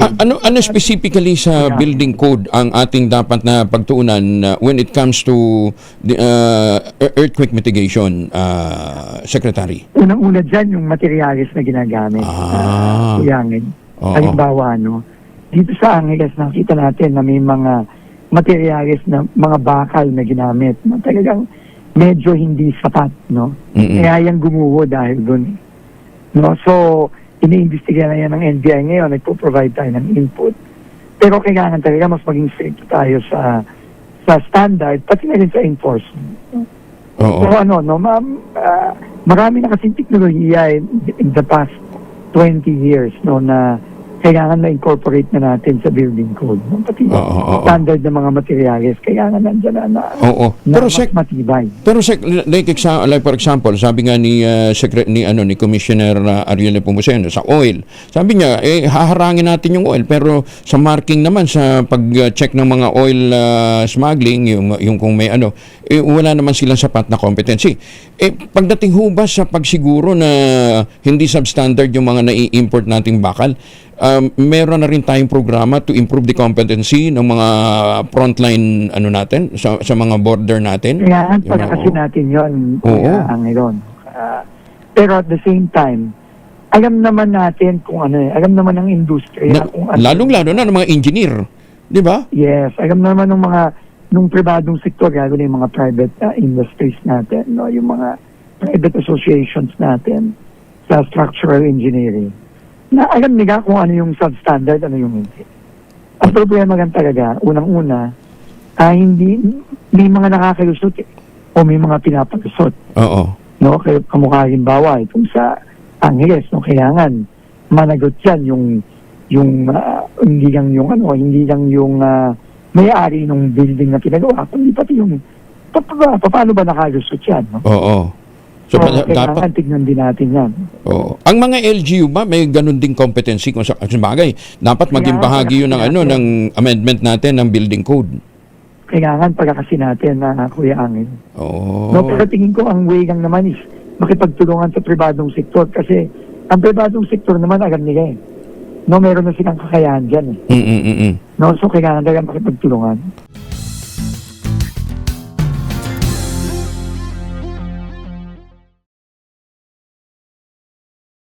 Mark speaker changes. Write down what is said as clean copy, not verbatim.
Speaker 1: Ano specifically sa building code ang ating dapat na pagtuunan when it comes to the, earthquake mitigation, Secretary?
Speaker 2: Unang-una dyan, yung materials na ginagamit. Kuyangin.
Speaker 1: Oo.
Speaker 2: Halimbawa, dito sa Angeles, nakita natin na may mga materials na mga bakal na ginamit na talagang medyo hindi sapat, no? Kaya yan gumuho dahil dun. No? So, iniimbestiga na yan ng NBI ngayon, nagpo-provide tayo ng input. Pero kailangan talaga mas maging strict tayo sa standard, pati na rin sa enforcement.
Speaker 1: Oo.
Speaker 2: So marami na kasing teknolohiya in the past 20 years na kailangan na-incorporate na natin sa building code. Pati standard ng mga materials, kailangan nandyan na
Speaker 1: Pero
Speaker 2: mas matibay.
Speaker 1: Pero like for example, sabi nga ni Commissioner Ariel Nepomuceno sa oil. Sabi niya, haharangin natin yung oil, pero sa marking naman sa pag-check ng mga oil smuggling, yung kung may wala naman silang sapat na competency. Pagdating ba sa pagsiguro na hindi substandard yung mga nai-import nating bakal, meron na rin tayong programa to improve the competency ng mga frontline natin sa mga border natin.
Speaker 2: Kaya pagkakasin natin yun, Angelon. Pero at the same time, alam naman natin kung alam naman ng industriya kung ano.
Speaker 1: Lalong-lalo na ng mga engineer, di ba?
Speaker 2: Yes, alam naman nung pribadong sektor, lalo na yung mga private industries natin, yung mga private associations natin sa structural engineering, na alam nila kung ano yung substandard, ano yung hindi. Ang problema lang talaga, unang-una, hindi, may mga nakakalusot o may mga pinapalusot.
Speaker 1: Oo.
Speaker 2: No? Kaya kamukha halimbawa, itong sa Angeles, kailangan managot yan hindi lang yung may-ari ng building na pinagawa, kundi pati yung paano ba nakalusot yan? No?
Speaker 1: Oo. So,
Speaker 2: kailangan tignan din natin yan.
Speaker 1: Oo. Ang mga LGU ba may ganun ding competency kung sa bagay? Dapat maging bahagi yun ng amendment natin ng building code.
Speaker 2: Kailangan pagkakasin natin na Kuya Angel.
Speaker 1: Oo.
Speaker 2: Pero tingin ko ang way lang naman is makipagtulungan sa pribadong sektor kasi ang pribadong sektor naman alam nila meron na silang kakayahan dyan. So kailangan talaga makipagtulungan.